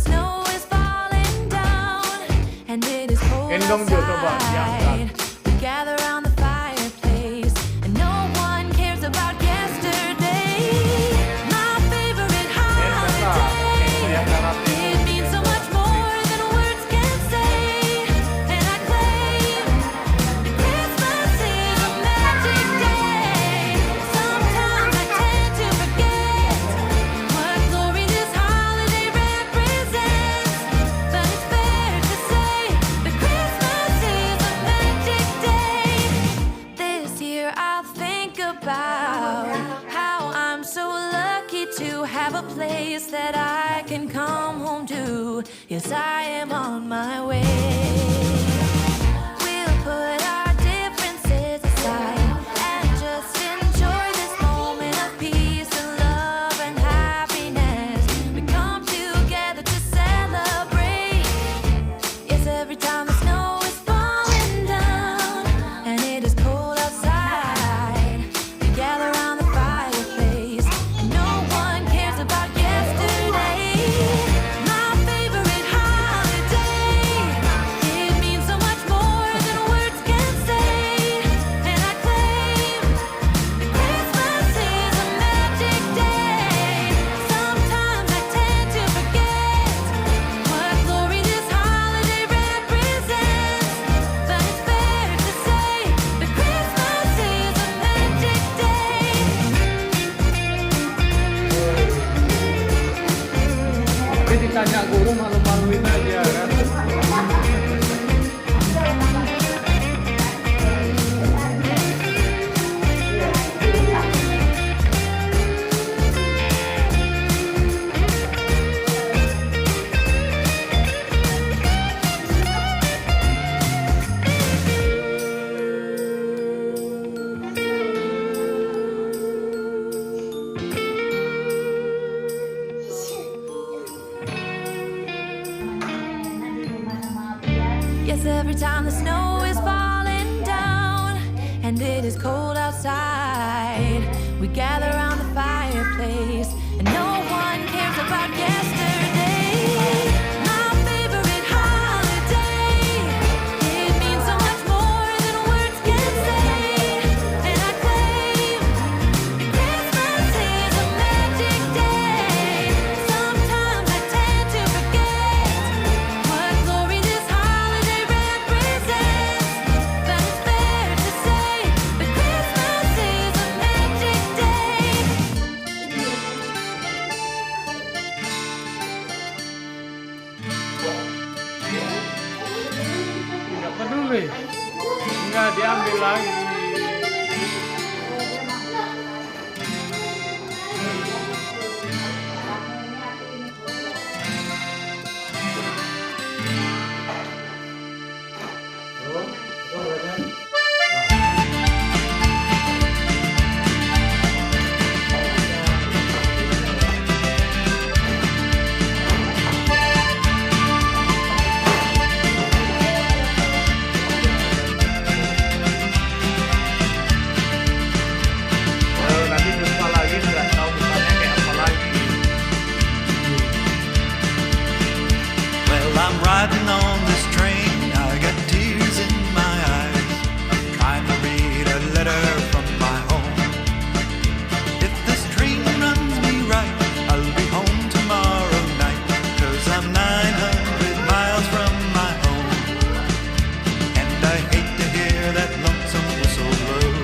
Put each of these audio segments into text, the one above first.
snow is falling down and it is cold Gendong dia coba diangkat. outside. We gather around the fireplace and no one cares about yesterday. My favorite holiday. It means so much more than words can say. And I claim Christmas is a magic day. Sometimes I tend to forget what glory this holiday represents. But it's fair to say that Christmas is a magic day. This year I'll think about how I'm so lucky to have a place that I can come home to. Yes, I am on my way. We'll put our differences aside and just enjoy this moment of peace and love and happiness. We come together to celebrate. Yes, every time the snow is falling down and it is cold outside, we gather around the fireplace and no one cares about yesterday. My favorite holiday. It means so much more than words can say. And I claim that Christmas is a magic day. Sometimes I tend to forget what glory this holiday represents. But it's fair to say that Christmas is a magic day. Tapi ditanya guru malu-maluin aja kan. Yes, every time the snow is falling down and it is cold outside, we gather around the fireplace and no one cares about yesterday. My favorite holiday. It means so much more than words can say. And I claim that Christmas is a magic day. Sometimes I tend to forget what glory this holiday represents. But it's fair to say that Christmas is a magic day. Nggak peduli. Nggak diambil lagi. Nanti jumpa lagi, nggak tahu misalnya kayak apa lagi. Well, I'm riding on this train. I got tears in my eyes. I'm trying to read a letter from my home. If this train runs me right, I'll be home tomorrow night. 'Cause I'm 900 miles from my home. And I hate to hear that lonesome whistle blow.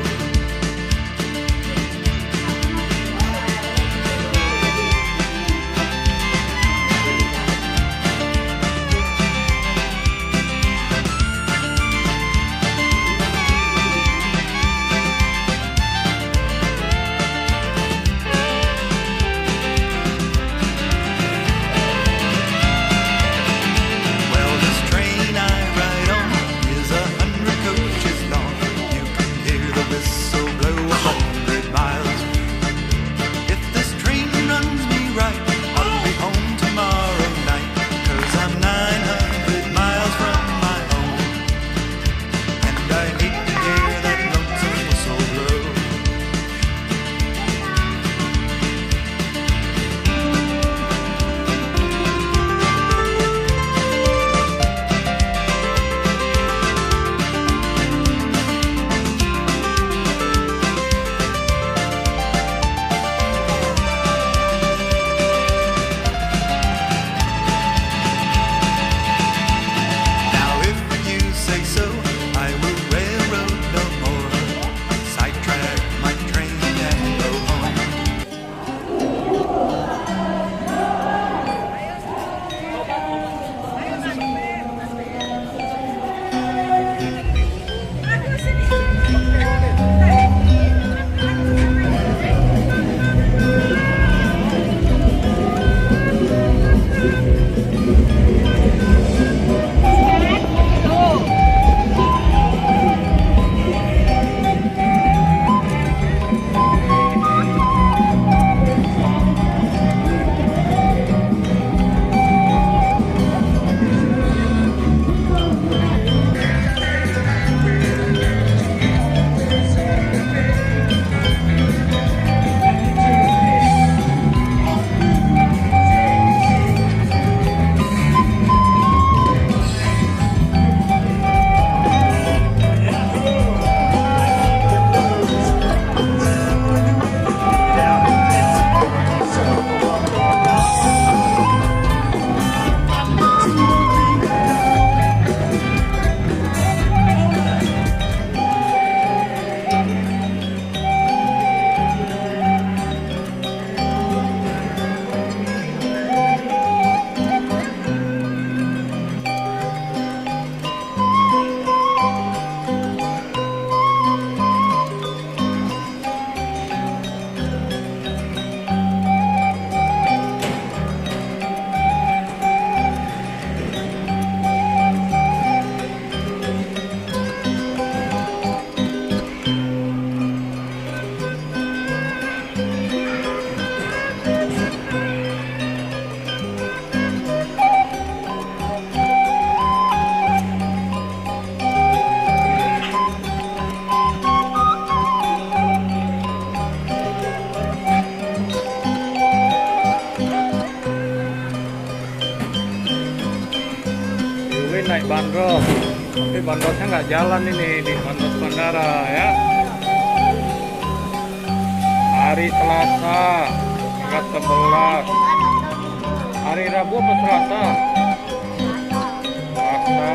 Yuwin naik bandros, tapi bandrosnya nggak jalan ini di bandros bandara ya. Hari Selasa tanggal 11, hari Rabu apa Selasa? Selasa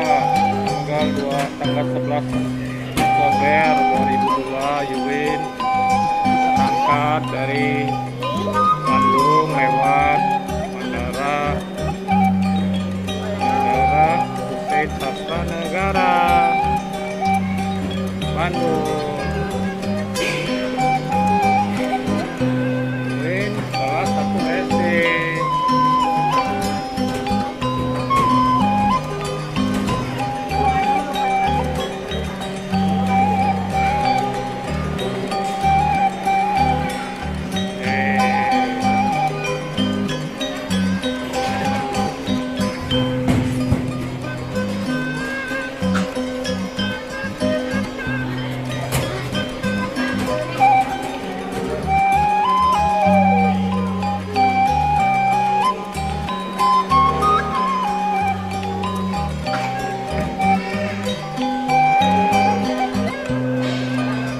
tanggal 11 Oktober 2002 Yuwin berangkat dari Bandung lewat bandara Hussein Sastranegara Bandung. Yuwin kelas 1 SD.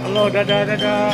Halo, dadah.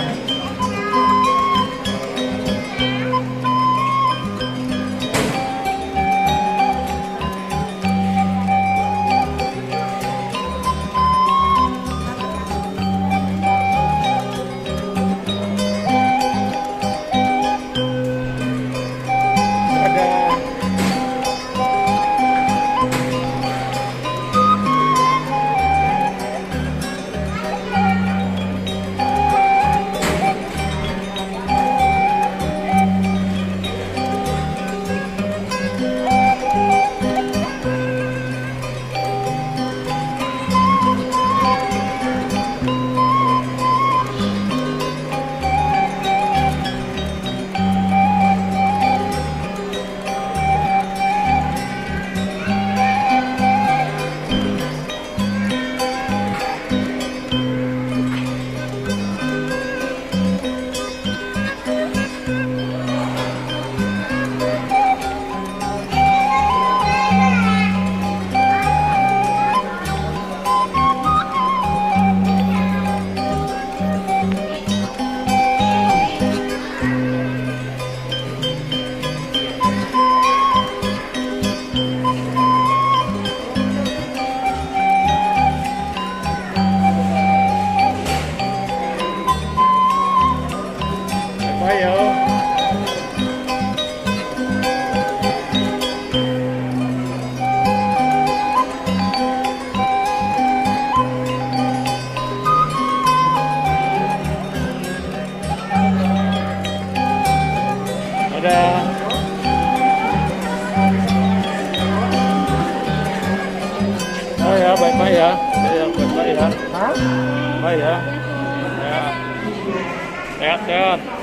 Ayo. Dadah. Oh ya, baik-baik ya. Baik-baik ya. Hah? Baik ya. Ya. Sehat-sehat.